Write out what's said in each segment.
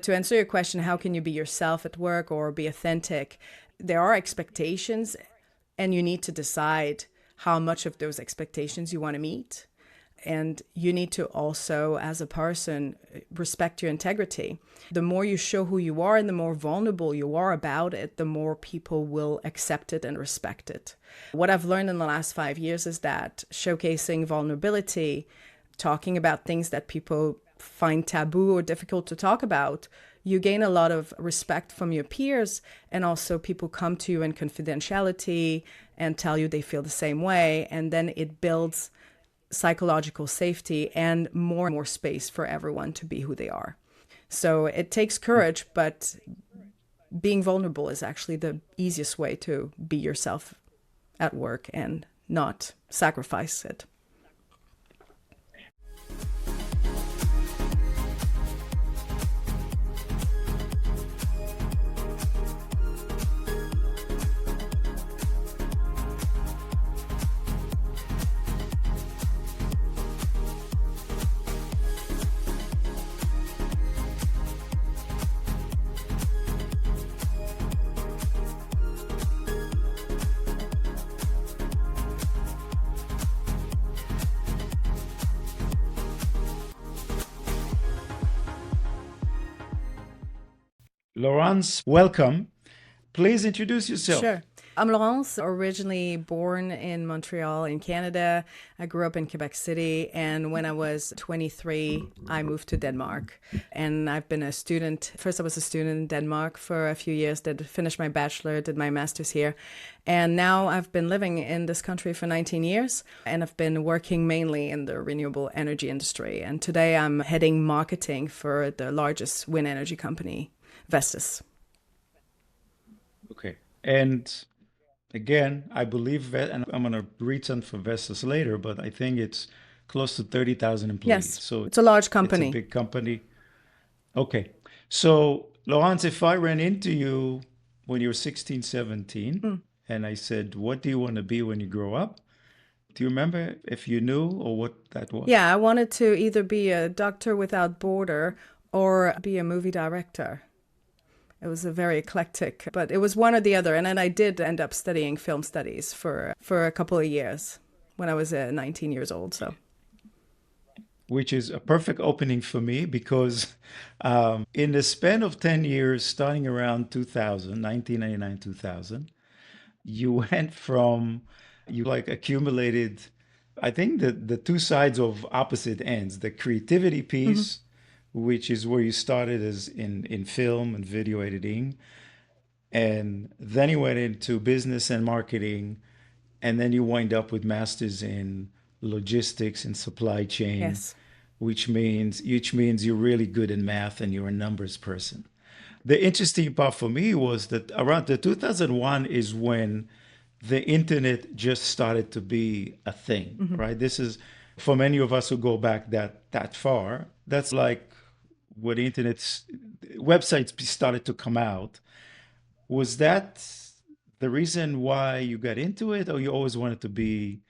To answer your question, how can you be yourself at work or be authentic? There are expectations, and you need to decide how much of those expectations you want to meet. And you need to also, as a person, respect your integrity. The more you show who you are and the more vulnerable you are about it, the more people will accept it and respect it. What I've learned in the last 5 years is that showcasing vulnerability, talking about things that people find taboo or difficult to talk about, you gain a lot of respect from your peers, and also people come to you in confidentiality and tell you they feel the same way, and then it builds psychological safety and more space for everyone to be who they are. So it takes courage, but being vulnerable is actually the easiest way to be yourself at work and not sacrifice it. Laurence, welcome. Please introduce yourself. Sure. I'm Laurence, originally born in Montreal in Canada. I grew up in Quebec City, and when I was 23, I moved to Denmark. And I've been a student. First, I was a student in Denmark for a few years, did finish my bachelor, did my master's here. And now I've been living in this country for 19 years, and I've been working mainly in the renewable energy industry. And today I'm heading marketing for the largest wind energy company, Vestas. Okay. And again, I believe that, and I'm going to return for Vestas later, but I think it's close to 30,000 employees. Yes, So it's a large it's a company. big company. Okay. So, Laurence, if I ran into you when you were 16, 17, and I said, what do you want to be when you grow up? Do you remember if you knew or what that was? Yeah, I wanted to either be a doctor without border or be a movie director. It was a very eclectic, but it was one or the other. And then I did end up studying film studies for a couple of years when I was 19 years old. So Which is a perfect opening for me because in the span of 10 years, starting around 2000, 1999, 2000, you went from, you like accumulated, I think the two sides of opposite ends, the creativity mhm. piece, which is where you started as in film and video editing. And then you went into business and marketing, and then you wind up with masters in logistics and supply chain, Yes. which means you're really good in math and you're a numbers person. The interesting part for me was that around the 2001 is when the internet just started to be a thing, hmm right? This is for many of us who go back that far. That's like when the internet's websites started to come out. Was that the reason why you got into it, or you always wanted to be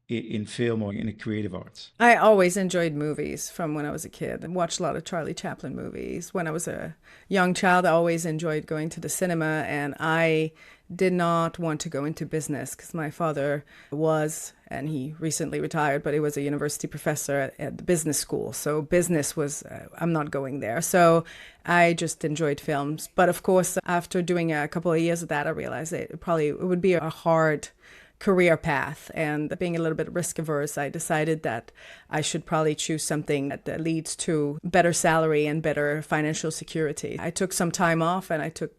in film or in the creative arts? I always enjoyed movies from when I was a kid and watched a lot of Charlie Chaplin movies. When I was a young child, I always enjoyed going to the cinema, and I did not want to go into business because my father was, and he recently retired, but he was a university professor at the business school. So business was, I'm not going there. So I just enjoyed films. But of course, after doing a couple of years of that, I realized it would be a hard career path, and being a little bit risk averse, I decided that I should probably choose something that leads to better salary and better financial security. I took some time off, and I took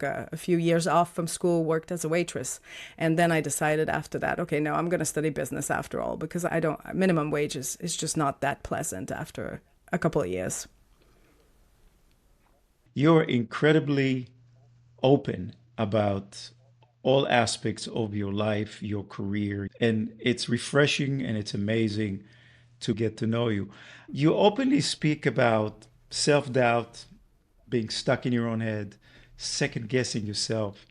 a few years off from school, worked as a waitress, and then I decided after that, okay, no, I'm going to study business after all, because I don't minimum wage is just not that pleasant after a couple of years. You're incredibly open about all aspects of your life, your career, and it's refreshing and it's amazing to get to know you. You openly speak about self doubt, being stuck in your own head, second guessing yourself.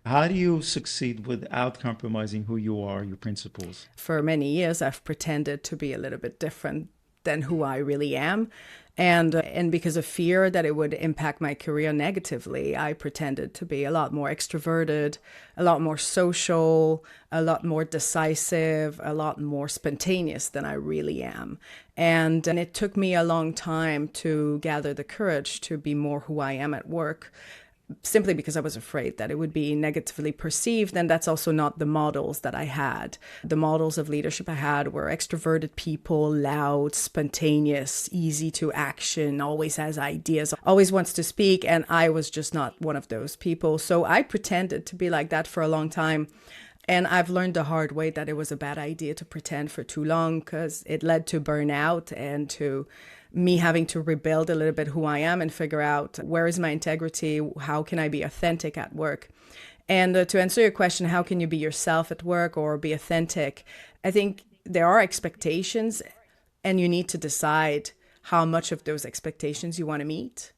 How do you succeed without compromising who you are, your principles? For many years, I've pretended to be a little bit different than who I really am. And because of fear that it would impact my career negatively, I pretended to be a lot more extroverted, a lot more social, a lot more decisive, a lot more spontaneous than I really am. And it took me a long time to gather the courage to be more who I am at work, simply because I was afraid that it would be negatively perceived. And that's also not the models that I had. The models of leadership I had were extroverted people, loud, spontaneous, easy to action, always has ideas, always wants to speak. And I was just not one of those people. So I pretended to be like that for a long time. And I've learned the hard way that it was a bad idea to pretend for too long, because it led to burnout and to me having to rebuild a little bit who I am and figure out where is my integrity, how can I be authentic at work. And to answer your question, how can you be yourself at work or be authentic? I think there are expectations, and you need to decide how much of those expectations you want to meet.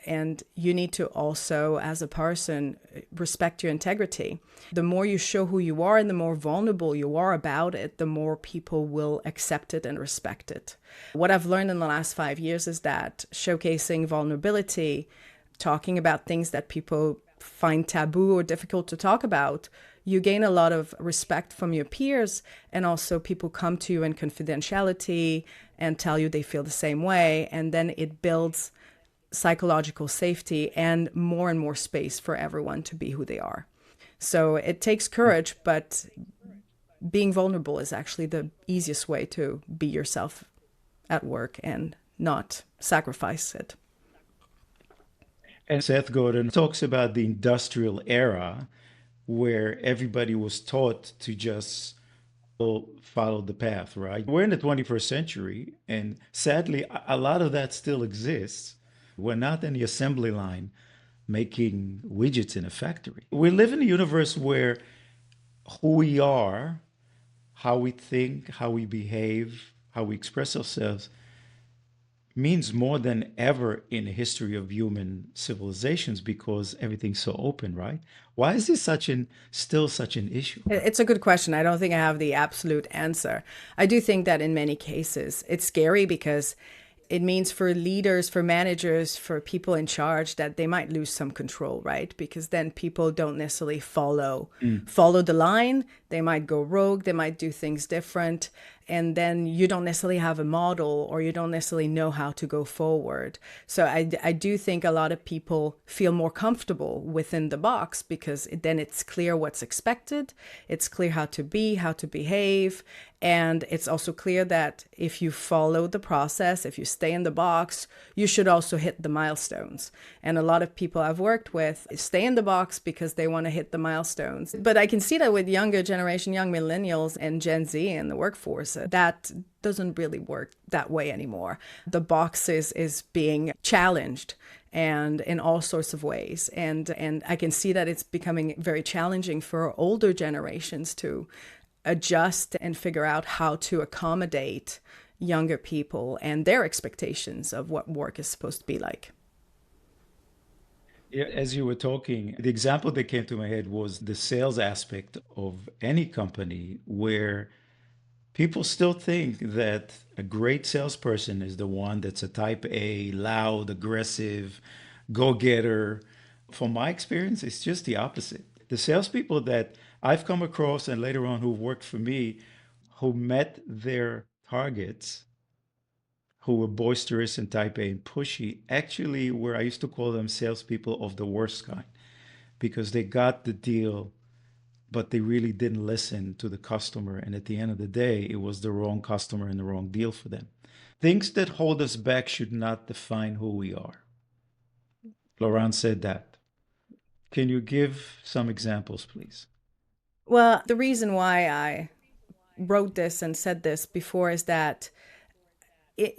And you need to also, as a person, respect your integrity. The more you show who you are and the more vulnerable you are about it, the more people will accept it and respect it. What I've learned in the last 5 years is that showcasing vulnerability, talking about things that people find taboo or difficult to talk about, you gain a lot of respect from your peers, and also people come to you in confidentiality and tell you they feel the same way, and then it builds psychological safety and more space for everyone to be who they are. So it takes courage, but being vulnerable is actually the easiest way to be yourself at work and not sacrifice it. And Seth Godin talks about the industrial era where everybody was taught to just follow the path, right? We're in the 21st century, and sadly, a lot of that still exists. We're not in the assembly line making widgets in a factory. We live in a universe where who we are, how we think, how we behave, how we express ourselves means more than ever in the history of human civilizations, because everything's so open, right? Why is this still such an issue? It's a good question. I don't think I have the absolute answer. I do think that in many cases it's scary, because it means for leaders, for managers, for people in charge, that they might lose some control, right? Because then people don't necessarily follow the line. They might go rogue, they might do things different. And then you don't necessarily have a model, or you don't necessarily know how to go forward. So I do think a lot of people feel more comfortable within the box, because then it's clear what's expected. It's clear how to be, how to behave. And it's also clear that if you follow the process, if you stay in the box, you should also hit the milestones. And a lot of people I've worked with stay in the box because they want to hit the milestones. But I can see that with younger generation, young millennials and Gen Z in the workforce, that doesn't really work that way anymore. The box is being challenged, and in all sorts of ways. And I can see that it's becoming very challenging for older generations to adjust and figure out how to accommodate younger people and their expectations of what work is supposed to be like. Yeah, as you were talking, the example that came to my head was the sales aspect of any company, where people still think that a great salesperson is the one that's a type A, loud, aggressive, go-getter. From my experience, it's just the opposite. The salespeople that I've come across and later on who've worked for me, who met their targets, who were boisterous and type A and pushy, actually were, I used to call them salespeople of the worst kind, because they got the deal, but they really didn't listen to the customer. And at the end of the day, it was the wrong customer and the wrong deal for them. Things that hold us back should not define who we are. Laurent said that. Can you give some examples, please? Well, the reason why I wrote this and said this before is that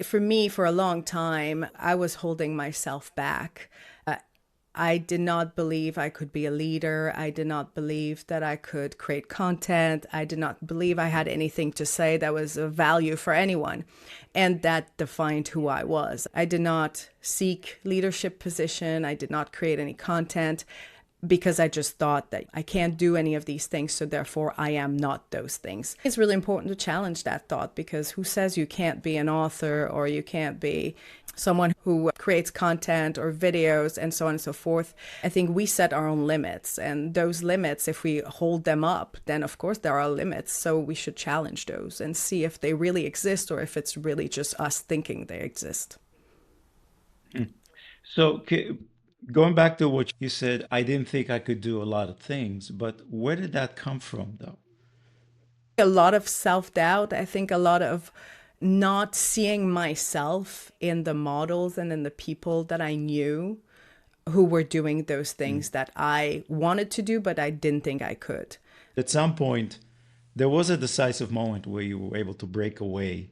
for me, for a long time, I was holding myself back. I did not believe I could be a leader. I did not believe that I could create content. I did not believe I had anything to say that was of value for anyone. And that defined who I was. I did not seek leadership position. I did not create any content, because I just thought that I can't do any of these things, so therefore I am not those things. It's really important to challenge that thought, because who says you can't be an author, or you can't be someone who creates content or videos and so on and so forth. I think we set our own limits, and those limits, if we hold them up, then of course there are limits. So we should challenge those and see if they really exist or if it's really just us thinking they exist. So, going back to what you said, I didn't think I could do a lot of things, but where did that come from, though? A lot of self doubt. I think a lot of not seeing myself in the models and in the people that I knew who were doing those Mm. things that I wanted to do, but I didn't think I could. At some point, there was a decisive moment where you were able to break away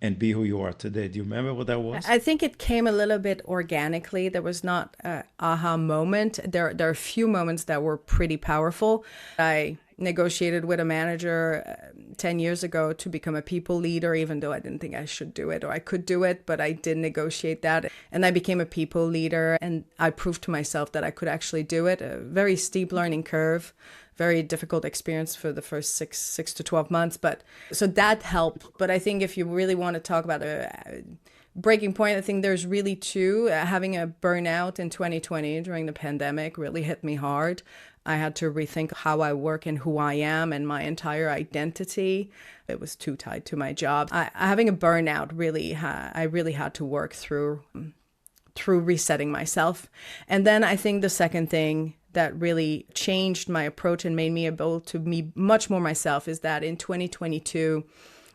and be who you are today. Do you remember what that was? I think it came a little bit organically. There was not a aha moment. There are a few moments that were pretty powerful. I negotiated with a manager 10 years ago to become a people leader, even though I didn't think I should do it or I could do it, but I did negotiate that. And I became a people leader, and I proved to myself that I could actually do it. A very steep learning curve, very difficult experience for the first six to 12 months. But so that helped. But I think if you really want to talk about a breaking point, I think there's really two. Having a burnout in 2020 during the pandemic really hit me hard. I had to rethink how I work and who I am and my entire identity. It was too tied to my job. Having a burnout really, I really had to work through resetting myself. And then I think the second thing that really changed my approach and made me able to be much more myself is that in 2022,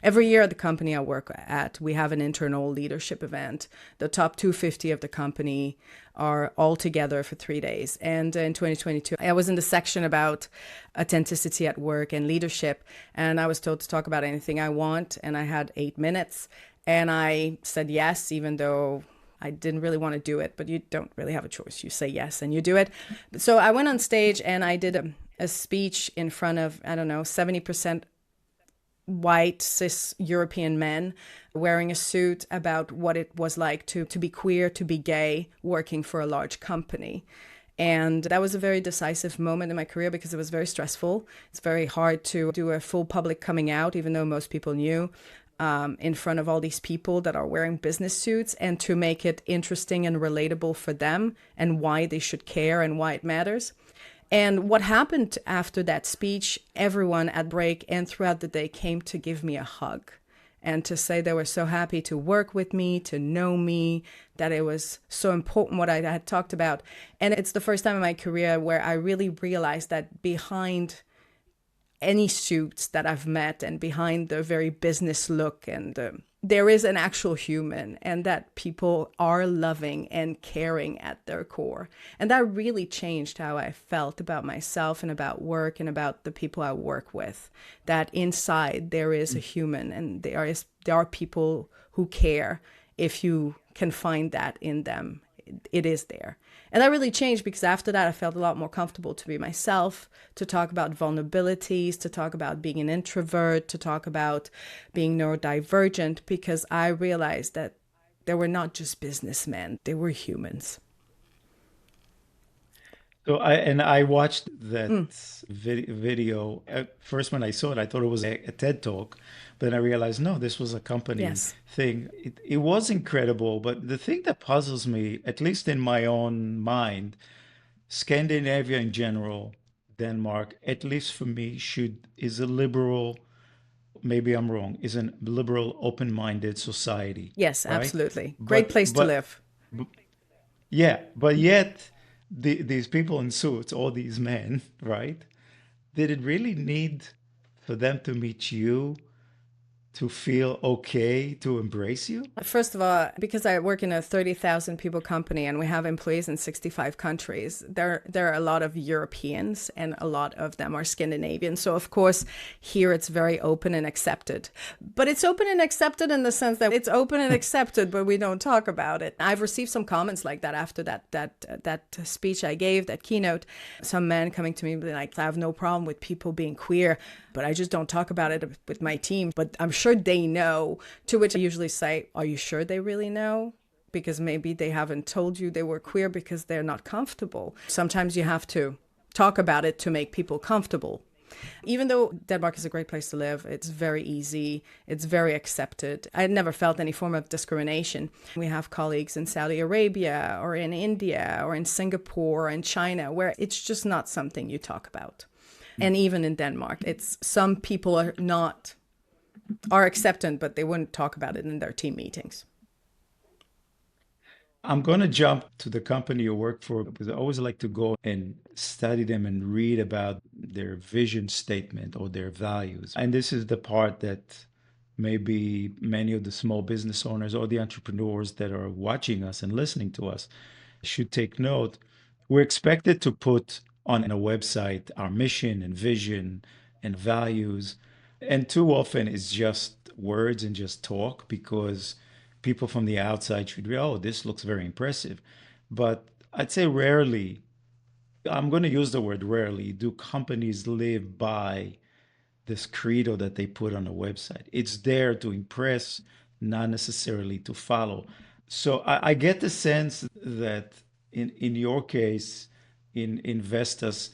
every year at the company I work at, we have an internal leadership event. The top 250 of the company are all together for 3 days. And in 2022, I was in the section about authenticity at work and leadership. And I was told to talk about anything I want. And I had 8 minutes. And I said yes, even though I didn't really want to do it, but you don't really have a choice. You say yes and you do it. So I went on stage and I did a speech in front of, I don't know, 70% white cis European men wearing a suit about what it was like to be queer, to be gay, working for a large company. And that was a very decisive moment in my career because it was very stressful. It's very hard to do a full public coming out, even though most people knew, in front of all these people that are wearing business suits, and to make it interesting and relatable for them and why they should care and why it matters. And what happened after that speech, everyone at break and throughout the day came to give me a hug and to say they were so happy to work with me, to know me, that it was so important what I had talked about. And it's the first time in my career where I really realized that behind any suits that I've met and behind the very business look and there is an actual human, and that people are loving and caring at their core. And that really changed how I felt about myself and about work and about the people I work with. That inside there is a human, and there are people who care. If you can find that in them, it is there. And that really changed because after that, I felt a lot more comfortable to be myself, to talk about vulnerabilities, to talk about being an introvert, to talk about being neurodivergent, because I realized that they were not just businessmen, they were humans. So I watched that video. At first, when I saw it, I thought it was a TED talk, but then I realized no, this was a company Yes. thing. It was incredible, but the thing that puzzles me, at least in my own mind, Scandinavia in general, Denmark, at least for me, should is a liberal. Maybe I'm wrong. Is a liberal, open-minded society, Yes, right? absolutely. Great But place to but live. yeah, but yet these people in suits, all these men, right? Did it really need for them to meet you to feel okay to embrace you? First of all, because I work in a 30,000 people company and we have employees in 65 countries, there are a lot of Europeans and a lot of them are Scandinavian. So of course, here it's very open and accepted. But it's open and accepted in the sense that it's open and accepted, but we don't talk about it. I've received some comments like that after that speech I gave, that keynote. Some men coming to me like, I have no problem with people being queer, but I just don't talk about it with my team. But I'm sure they know, to which I usually say, are you sure they really know? Because maybe they haven't told you they were queer because they're not comfortable. Sometimes you have to talk about it to make people comfortable. Even though Denmark is a great place to live, it's very easy, it's very accepted. I never felt any form of discrimination. We have colleagues in Saudi Arabia or in India or in Singapore or in China where it's just not something you talk about. And even in Denmark, it's some people are acceptant, but they wouldn't talk about it in their team meetings. I'm going to jump to the company you work for because I always like to go and study them and read about their vision statement or their values. And this is the part that maybe many of the small business owners or the entrepreneurs that are watching us and listening to us should take note. We're expected to put on a website our mission and vision and values. And too often it's just words and just talk because people from the outside should be, oh, this looks very impressive. But I'd say rarely, I'm going to use the word rarely, do companies live by this credo that they put on a website. It's there to impress, not necessarily to follow. So I get the sense that in your case, in Vestas,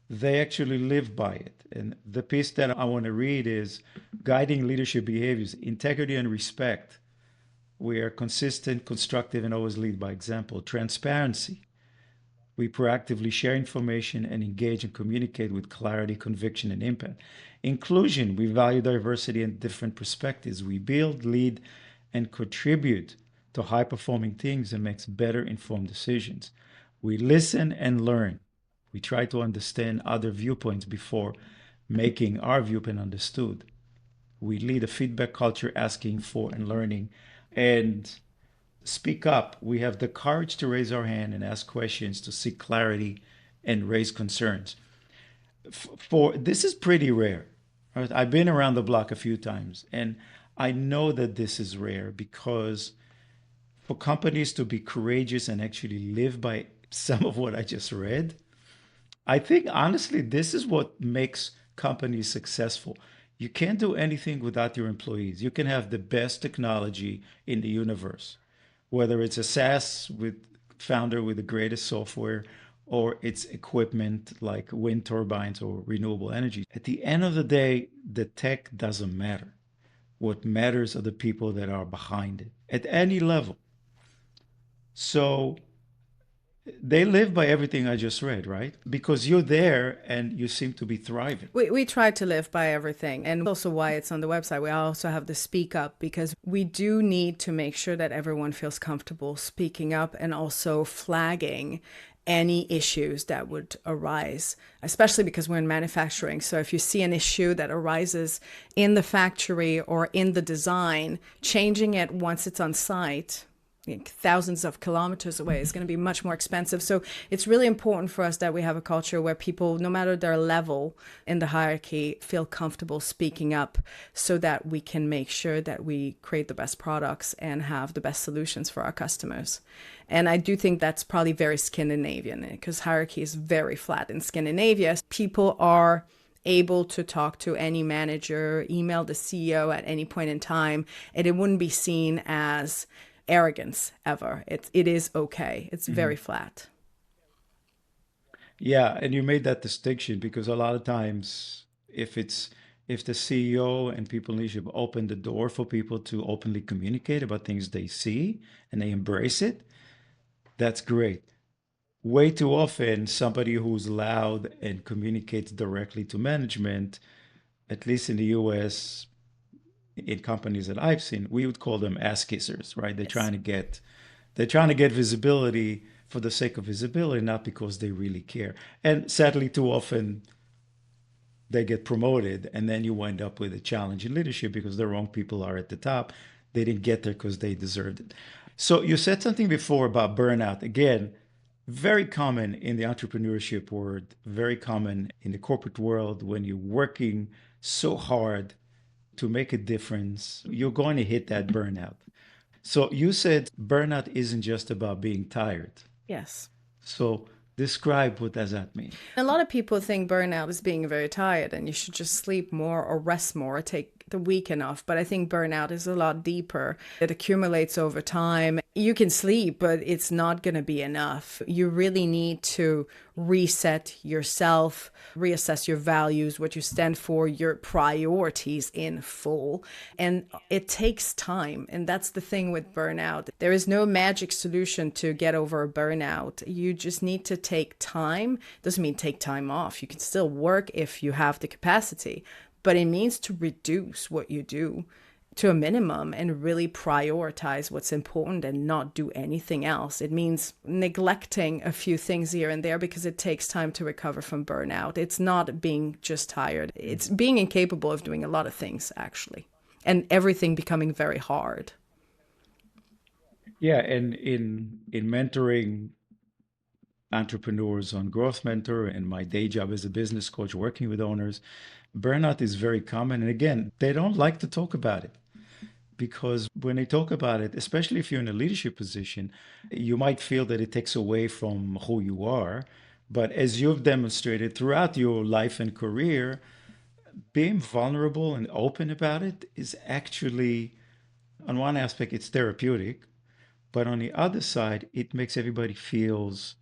they actually live by it. And the piece that I want to read is guiding leadership behaviors, integrity and respect. We are consistent, constructive, and always lead by example. Transparency. We proactively share information and engage and communicate with clarity, conviction, and impact. Inclusion. We value diversity and different perspectives. We build, lead, and contribute to high performing teams and makes better informed decisions. We listen and learn. We try to understand other viewpoints before making our viewpoint understood. We lead a feedback culture asking for and learning and speak up. We have the courage to raise our hand and ask questions, to seek clarity and raise concerns. For this is pretty rare. Right? I've been around the block a few times and I know that this is rare because for companies to be courageous and actually live by some of what I just read, I think honestly, this is what makes companies successful. You can't do anything without your employees. You can have the best technology in the universe, whether it's a SaaS with founder with the greatest software or it's equipment like wind turbines or renewable energy. At the end of the day, the tech doesn't matter. What matters are the people that are behind it at any level. So they live by everything I just read, right? Because you're there and you seem to be thriving. We try to live by everything, and also why it's on the website. We also have the speak up because we do need to make sure that everyone feels comfortable speaking up and also flagging any issues that would arise, especially because we're in manufacturing. So if you see an issue that arises in the factory or in the design, changing it once it's on site thousands of kilometers away is going to be much more expensive. So it's really important for us that we have a culture where people, no matter their level in the hierarchy, feel comfortable speaking up so that we can make sure that we create the best products and have the best solutions for our customers. And I do think that's probably very Scandinavian because hierarchy is very flat in Scandinavia. People are able to talk to any manager, email the CEO at any point in time, and it wouldn't be seen as arrogance ever. It is okay. It's very flat. Yeah, and you made that distinction because a lot of times if the CEO and people in leadership open the door for people to openly communicate about things they see and they embrace it, that's great. Way too often, somebody who's loud and communicates directly to management, at least in the US, in companies that I've seen, we would call them ass kissers, right? Yes. They're trying to get visibility for the sake of visibility, not because they really care. And sadly, too often they get promoted, and then you wind up with a challenge in leadership because the wrong people are at the top. They didn't get there because they deserved it. So you said something before about burnout. Again, very common in the entrepreneurship world, very common in the corporate world when you're working so hard to make a difference, you're going to hit that burnout. So you said burnout isn't just about being tired. Yes. So describe what does that mean? A lot of people think burnout is being very tired and you should just sleep more or rest more or take the week enough, but I think burnout is a lot deeper. It accumulates over time. You can sleep, but it's not going to be enough. You really need to reset yourself, reassess your values, what you stand for, your priorities in full. And it takes time. And that's the thing with burnout. There is no magic solution to get over a burnout. You just need to take time. Doesn't mean take time off. You can still work if you have the capacity, but it means to reduce what you do to a minimum and really prioritize what's important and not do anything else. It means neglecting a few things here and there because it takes time to recover from burnout. It's not being just tired, it's being incapable of doing a lot of things, actually, and everything becoming very hard. Yeah, and in mentoring entrepreneurs on Growth Mentor and my day job as a business coach working with owners, burnout is very common. And again, they don't like to talk about it because when they talk about it, especially if you're in a leadership position, you might feel that it takes away from who you are. But as you've demonstrated throughout your life and career, being vulnerable and open about it is actually, on one aspect, it's therapeutic, but on the other side, it makes everybody feels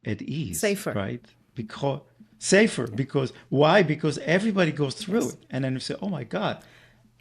at ease, Safer. right? Because safer, Yeah. because why? Because everybody goes through Yes. it. And then you say, oh my God,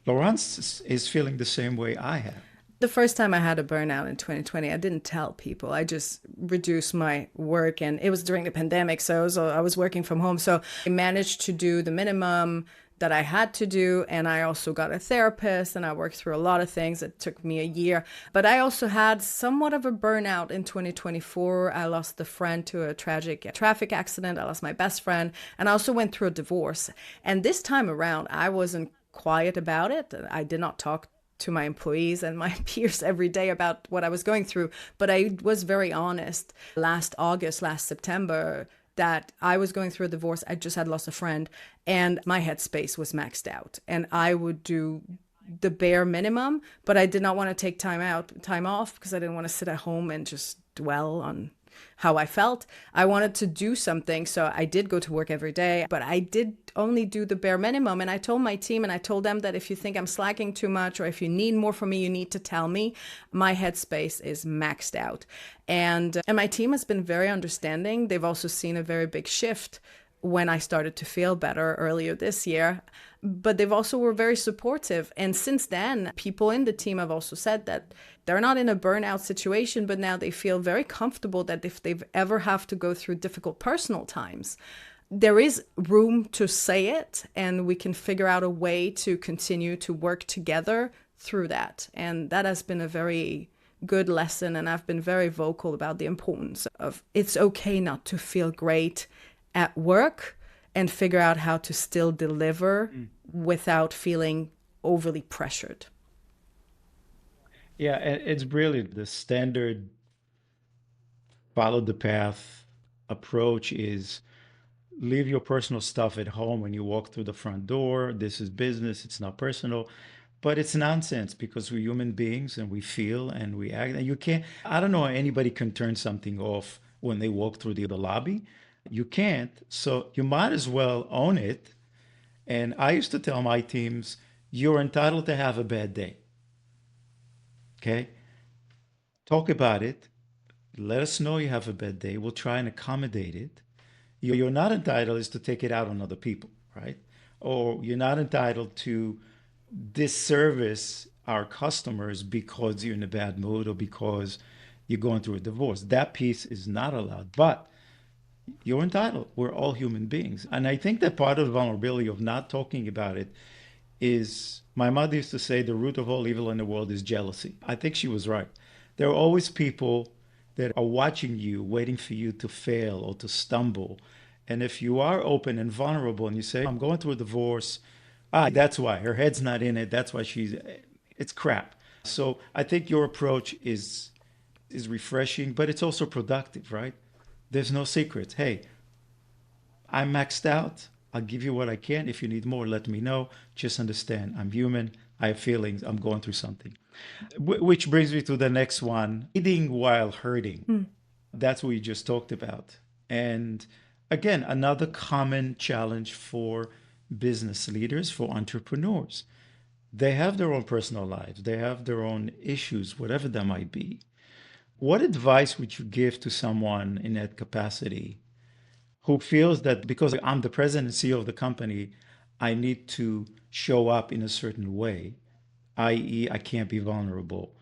Laurence is feeling the same way I have. The first time I had a burnout in 2020, I didn't tell people. I just reduced my work, and it was during the pandemic, so I was working from home. So I managed to do the minimum that I had to do, and I also got a therapist, and I worked through a lot of things. It took me a year, but I also had somewhat of a burnout in 2024. I lost a friend to a tragic traffic accident. I lost my best friend, and I also went through a divorce. And this time around, I wasn't quiet about it. I did not talk to my employees and my peers every day about what I was going through. But I was very honest last August, last September, that I was going through a divorce. I just had lost a friend and my headspace was maxed out. And I would do the bare minimum, but I did not want to take time off because I didn't want to sit at home and just dwell on how I felt. I wanted to do something. So I did go to work every day, but I did only do the bare minimum. And I told my team and I told them that if you think I'm slacking too much or if you need more from me, you need to tell me. My headspace is maxed out. And my team has been very understanding. They've also seen a very big shift when I started to feel better earlier this year. But they've also were very supportive. And since then, people in the team have also said that they're not in a burnout situation, but now they feel very comfortable that if they've ever have to go through difficult personal times, there is room to say it and we can figure out a way to continue to work together through that. And that has been a very good lesson. And I've been very vocal about the importance of it's okay not to feel great at work and figure out how to still deliver without feeling overly pressured. Yeah, it's brilliant. The standard follow the path approach is leave your personal stuff at home when you walk through the front door. This is business, it's not personal. But it's nonsense because we're human beings and we feel and we act. And you can't, I don't know how anybody can turn something off when they walk through the lobby. You can't. So you might as well own it. And I used to tell my teams, you're entitled to have a bad day. Okay? Talk about it. Let us know you have a bad day. We'll try and accommodate it. You're not entitled is to take it out on other people, right? Or you're not entitled to disservice our customers because you're in a bad mood or because you're going through a divorce. That piece is not allowed, but you're entitled. We're all human beings. And I think that part of the vulnerability of not talking about it is my mother used to say the root of all evil in the world is jealousy. I think she was right. There are always people that are watching you, waiting for you to fail or to stumble. And if you are open and vulnerable and you say, I'm going through a divorce, that's why her head's not in it. That's why it's crap. So I think your approach is refreshing, but it's also productive, right? There's no secrets. Hey, I'm maxed out. I'll give you what I can. If you need more, let me know. Just understand I'm human. I have feelings. I'm going through something. Which brings me to the next one, leading while hurting. That's what we just talked about. And again, another common challenge for business leaders, for entrepreneurs. They have their own personal lives, they have their own issues, whatever that might be. What advice would you give to someone in that capacity who feels that because I'm the president and CEO of the company, I need to show up in a certain way, i.e., I can't be vulnerable?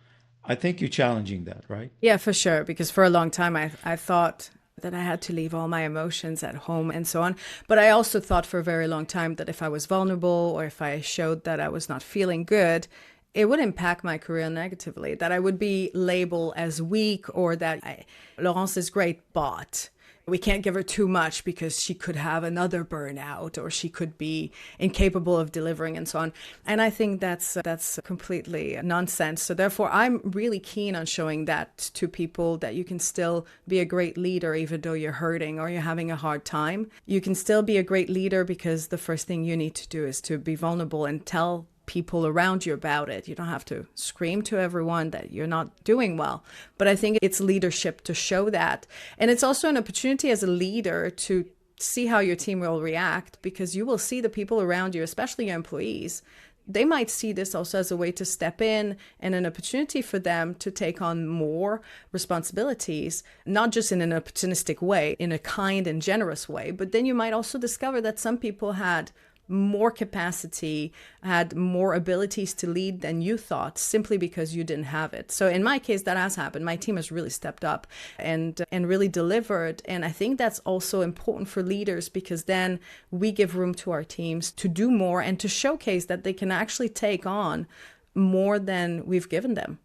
I think you're challenging that, right? Yeah, for sure. Because for a long time, I thought that I had to leave all my emotions at home and so on. But I also thought for a very long time that if I was vulnerable or if I showed that I was not feeling good, it would impact my career negatively, that I would be labeled as weak or that Laurence is great, but we can't give her too much because she could have another burnout or she could be incapable of delivering and so on. And I think that's completely nonsense. So therefore, I'm really keen on showing that to people, that you can still be a great leader even though you're hurting or you're having a hard time. You can still be a great leader because the first thing you need to do is to be vulnerable and tell people around you about it. You don't have to scream to everyone that you're not doing well. But I think it's leadership to show that. And it's also an opportunity as a leader to see how your team will react, because you will see the people around you, especially your employees. They might see this also as a way to step in and an opportunity for them to take on more responsibilities, not just in an opportunistic way, in a kind and generous way. But then you might also discover that some people had more capacity, had more abilities to lead than you thought, simply because you didn't have it. So in my case, that has happened. My team has really stepped up and really delivered. And I think that's also important for leaders, because then we give room to our teams to do more and to showcase that they can actually take on more than we've given them.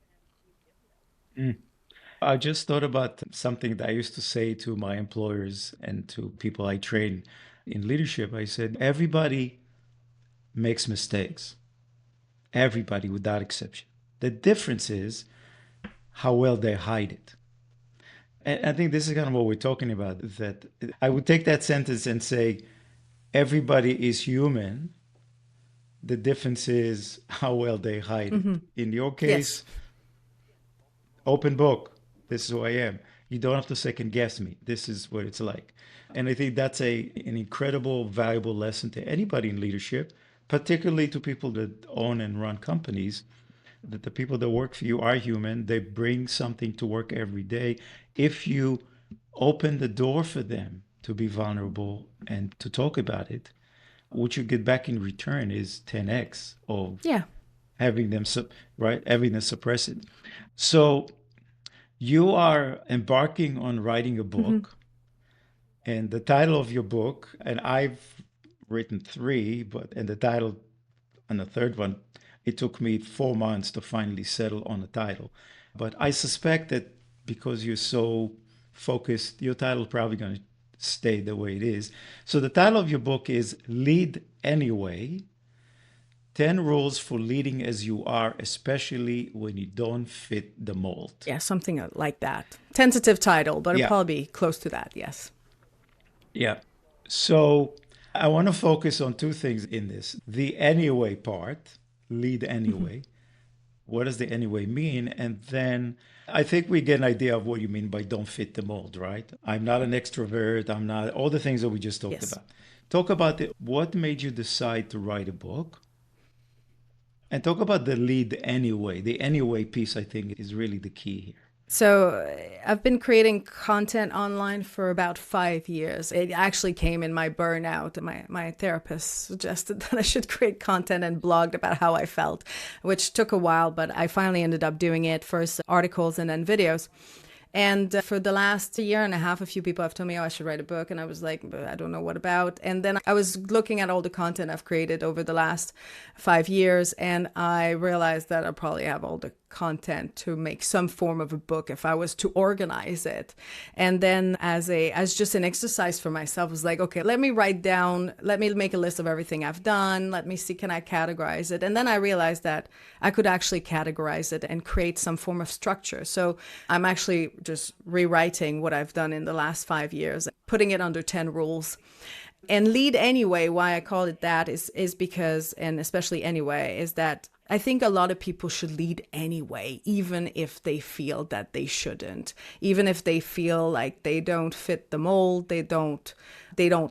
Mm. I just thought about something that I used to say to my employers and to people I train in leadership. I said, everybody makes mistakes, everybody without exception. The difference is how well they hide it. And I think this is kind of what we're talking about, that I would take that sentence and say, everybody is human. The difference is how well they hide it. Mm-hmm. In your Yes. case, open book. This is who I am. You don't have to second guess me. This is what it's like. And I think that's an incredible, valuable lesson to anybody in leadership, particularly to people that own and run companies, that the people that work for you are human. They bring something to work every day. If you open the door for them to be vulnerable and to talk about it, what you get back in return is 10x of Yeah. having them, right? Having them suppress it. So you are embarking on writing a Mm-hmm. book, and the title of your book, and I've written three, but and the title on the third one, it took me 4 months to finally settle on the title. But I suspect that because you're so focused, your title is probably going to stay the way it is. So the title of your book is Lead Anyway: 10 Rules for Leading as You Are, Especially When You Don't Fit the Mold. Yeah, something like that. Tentative title, but it'll Yeah, probably be close to that. Yes. yeah. So I want to focus on two things in this. The anyway part, lead Mm-hmm. anyway. What does the anyway mean? And then I think we get an idea of what you mean by don't fit the mold, right? I'm not an extrovert. I'm not all the things that we just talked Yes. about. Talk about what made you decide to write a book, and talk about the lead anyway. The anyway piece, I think, is really the key here. So I've been creating content online for about 5 years. It actually came in my burnout. My therapist suggested that I should create content and blogged about how I felt, which took a while, but I finally ended up doing it, first articles and then videos. And for the last year and a half, a few people have told me, oh, I should write a book. And I was like, but I don't know what about. And then I was looking at all the content I've created over the last 5 years. And I realized that I probably have all the content to make some form of a book if I was to organize it. And then as just an exercise for myself, I was like, okay, let me write down, let me make a list of everything I've done. Let me see, can I categorize it? And then I realized that I could actually categorize it and create some form of structure. So I'm actually just rewriting what I've done in the last 5 years, putting it under 10 rules. And lead anyway, why I call it that is because, and especially anyway, is that I think a lot of people should lead anyway, even if they feel that they shouldn't. Even if they feel like they don't fit the mold, they don't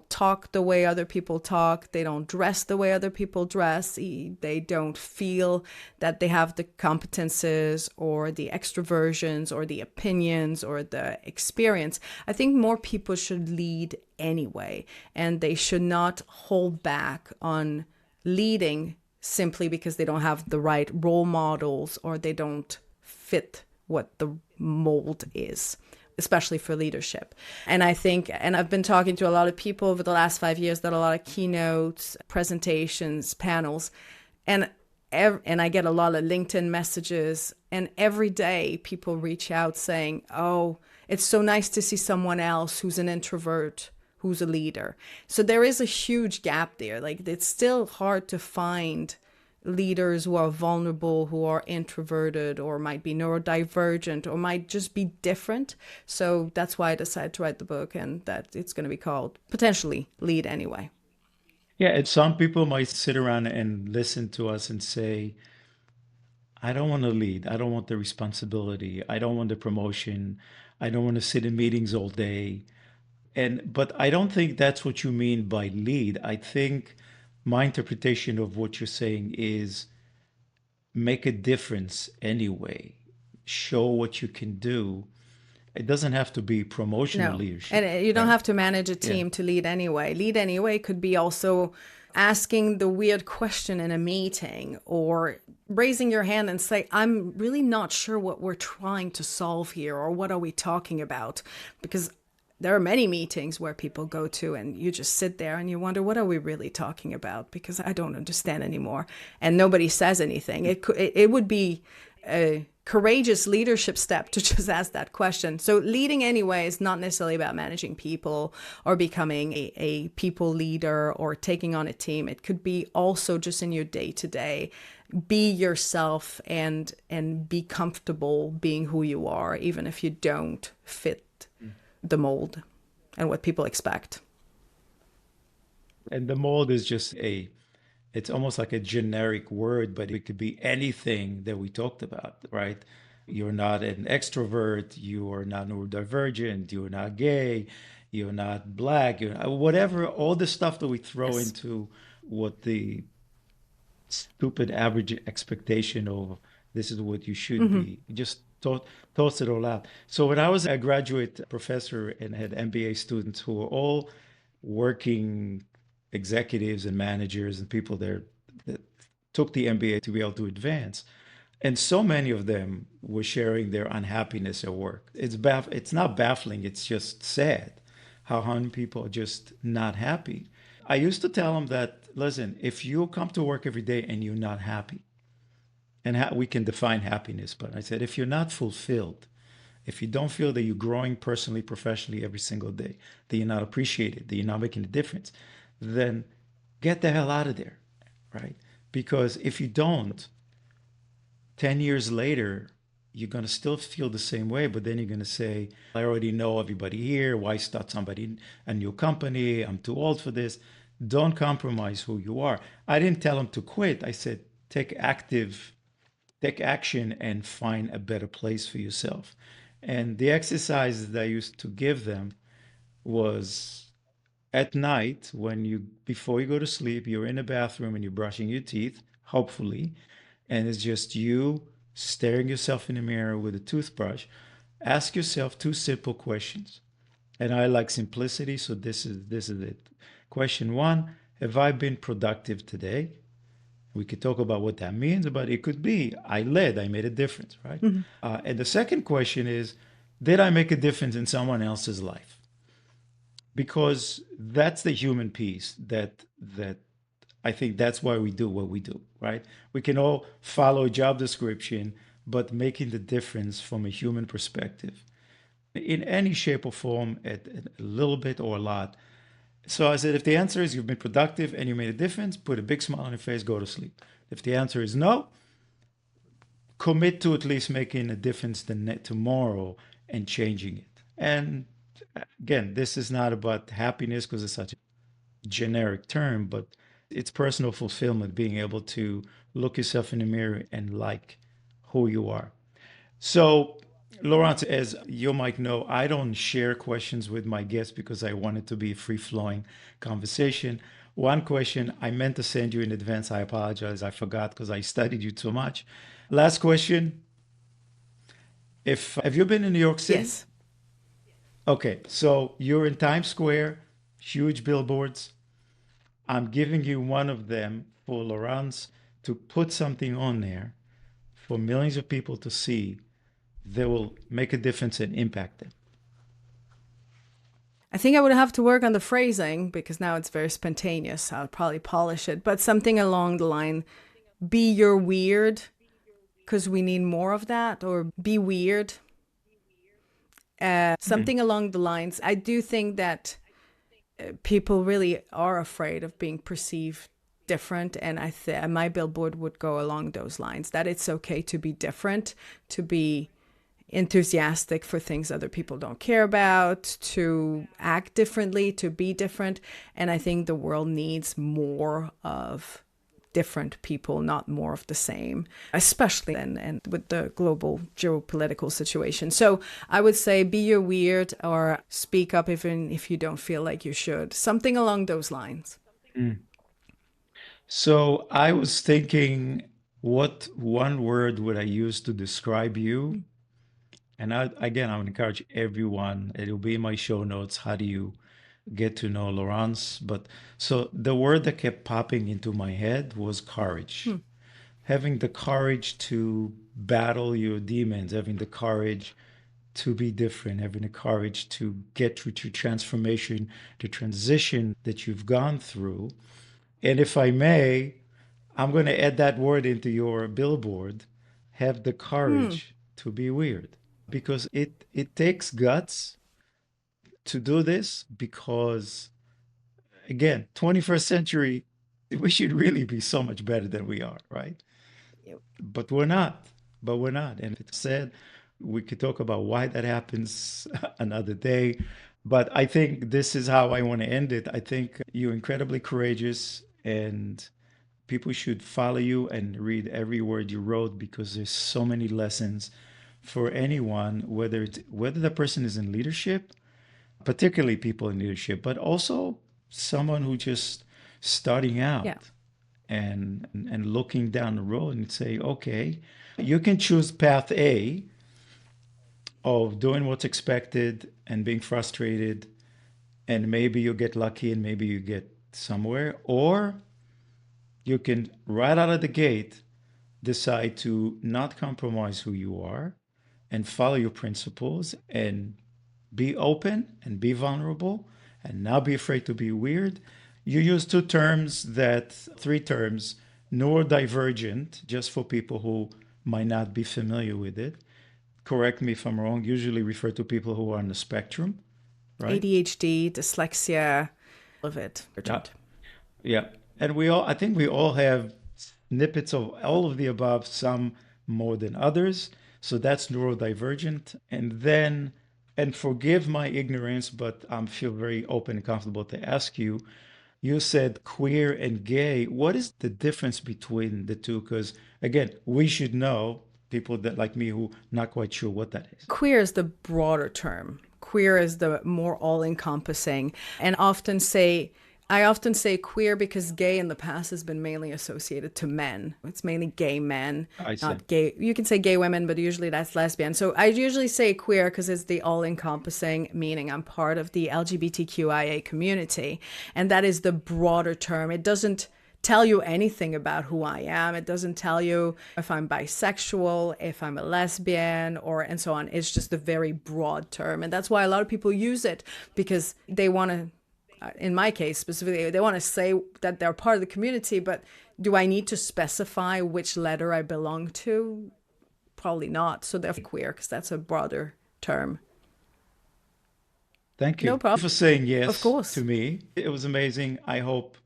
talk the way other people talk, they don't dress the way other people dress, they don't feel that they have the competences or the extroversions or the opinions or the experience. I think more people should lead anyway, and they should not hold back on leading simply because they don't have the right role models or they don't fit what the mold is, especially for leadership. And I think, and I've been talking to a lot of people over the last 5 years, that a lot of keynotes, presentations, panels, and and I get a lot of LinkedIn messages, and every day people reach out saying, "Oh, it's so nice to see someone else who's an introvert who's a leader." So there is a huge gap there. Like, it's still hard to find leaders who are vulnerable, who are introverted, or might be neurodivergent, or might just be different. So that's why I decided to write the book, and that it's going to be called potentially Lead Anyway. Yeah, and some people might sit around and listen to us and say, I don't want to lead. I don't want the responsibility. I don't want the promotion. I don't want to sit in meetings all day. And but I don't think that's what you mean by lead. I think my interpretation of what you're saying is make a difference anyway. Show what you can do. It doesn't have to be promotional No. And leadership, you don't right? have to manage a Yeah. team to lead anyway. Lead anyway could be also asking the weird question in a meeting, or raising your hand and say, "I'm really not sure what we're trying to solve here, or what are we talking about?" Because there are many meetings where people go to and you just sit there and you wonder, what are we really talking about? Because I don't understand anymore. And nobody says anything. It would be a courageous leadership step to just ask that question. So leading anyway is not necessarily about managing people or becoming a people leader or taking on a team. It could be also just in your day to day. Be yourself and be comfortable being who you are, even if you don't fit the mold and what people expect. And the mold is just it's almost like a generic word, but it could be anything that we talked about, right? You're not an extrovert, you are not neurodivergent, you're not gay, you're not black, you're not, whatever, all the stuff that we throw Yes. into what the stupid average expectation of this is what you should Mm-hmm. be. Just toss it all out. So when I was a graduate professor and had MBA students who were all working executives and managers and people there that took the MBA to be able to advance. And so many of them were sharing their unhappiness at work. It's not baffling, it's just sad how many people are just not happy. I used to tell them that, listen, if you come to work every day and you're not happy, and we can define happiness, but I said, if you're not fulfilled, if you don't feel that you're growing personally, professionally every single day, that you're not appreciated, that you're not making a difference, then get the hell out of there, right? Because if you don't, 10 years later, you're going to still feel the same way, but then you're going to say, I already know everybody here. Why start somebody, a new company? I'm too old for this. Don't compromise who you are. I didn't tell them to quit. I said, take action and find a better place for yourself. And the exercises that I used to give them was at night when before you go to sleep, you're in the bathroom and you're brushing your teeth, hopefully, and it's just you staring yourself in the mirror with a toothbrush. Ask yourself two simple questions. And I like simplicity, so this is it. Question one, have I been productive today? We could talk about what that means, but it could be I made a difference, right? Mm-hmm. And the second question is, did I make a difference in someone else's life? Because that's the human piece that I think that's why we do what we do, right? We can all follow a job description, but making the difference from a human perspective in any shape or form, at a little bit or a lot. So I said, if the answer is you've been productive and you made a difference, put a big smile on your face, go to sleep. If the answer is no, commit to at least making a difference tomorrow and changing it. And again, this is not about happiness because it's such a generic term, but it's personal fulfillment, being able to look yourself in the mirror and like who you are. So, Laurence, as you might know, I don't share questions with my guests because I want it to be a free flowing conversation. One question I meant to send you in advance. I apologize. I forgot because I studied you too much. Last question. If have you been in New York City? Yes. Okay, so you're in Times Square, huge billboards. I'm giving you one of them for Laurence to put something on there for millions of people to see that will make a difference and impact them. I think I would have to work on the phrasing because now it's very spontaneous. I'll probably polish it, but something along the line, be your weird, because we need more of that, or be weird. Mm, Something along the lines. I do think that people really are afraid of being perceived different, and my billboard would go along those lines, that it's okay to be different, to be enthusiastic for things other people don't care about, to act differently, to be different. And I think the world needs more of different people, not more of the same, especially and with the global geopolitical situation. So I would say be your weird, or speak up even if you don't feel like you should. Something along those lines. mm. So I was thinking, what one word would I use to describe you? And again, I would encourage everyone, it'll be in my show notes. How do you get to know Laurence? But so the word that kept popping into my head was courage. Hmm. Having the courage to battle your demons, having the courage to be different, having the courage to get through to transformation, the transition that you've gone through. And if I may, I'm going to add that word into your billboard. Have the Hmm. courage to be weird because it takes guts to do this because again, 21st century, we should really be so much better than we are, right? But we're not. But we're not. And it's sad. We could talk about why that happens another day. But I think this is how I want to end it. I think you're incredibly courageous and people should follow you and read every word you wrote because there's so many lessons for anyone, whether the person is in leadership, particularly people in leadership, but also someone who just starting Yeah. out and looking down the road and say, okay, you can choose path A of doing what's expected and being frustrated, and maybe you get lucky and maybe you get somewhere, or you can right out of the gate decide to not compromise who you are and follow your principles and be open and be vulnerable and not be afraid to be weird. You use three terms, neurodivergent, just for people who might not be familiar with it. Correct me if I'm wrong, usually refer to people who are on the spectrum, right? ADHD, dyslexia, all of it. Yeah. Urgent. Yeah. And I think we all have snippets of all of the above, some more than others. So that's neurodivergent. And forgive my ignorance, but I feel very open and comfortable to ask you. You said queer and gay. What is the difference between the two? Because again, we should know people that like me who not quite sure what that is. Queer is the broader term. Queer is the more all encompassing. And I often say queer because gay in the past has been mainly associated to men. It's mainly gay men, I see. not gay. You can say gay women, but usually that's lesbian. So I usually say queer because it's the all encompassing, meaning I'm part of the LGBTQIA community. And that is the broader term. It doesn't tell you anything about who I am. It doesn't tell you if I'm bisexual, if I'm a lesbian, or and so on. It's just a very broad term. And that's why a lot of people use it because they want to, in my case specifically, they want to say that they're part of the community, but do I need to specify which letter I belong to? Probably not. So they're queer because that's a broader term. Thank No you problem. for saying Of yes course. to me. It was amazing. I hope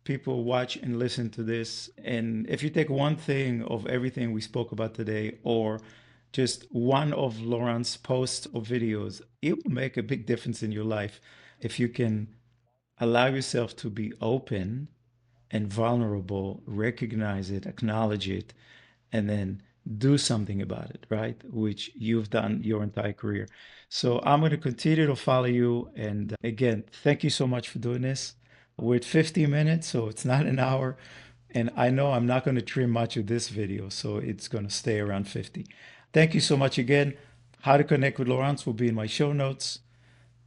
people watch and listen to this. And if you take one thing of everything we spoke about today, or just one of Laurent's posts or videos, it will make a big difference in your life if you can allow yourself to be open and vulnerable, recognize it, acknowledge it, and then do something about it, right? Which you've done your entire career. So I'm going to continue to follow you. And again, thank you so much for doing this. We're at 50 minutes, so it's not an hour. And I know I'm not going to trim much of this video, so it's going to stay around 50. Thank you so much again. How to connect with Laurence will be in my show notes.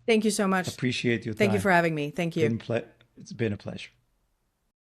Thank you so much. Appreciate your Thank you time. for having me. Thank you. It's been a pleasure.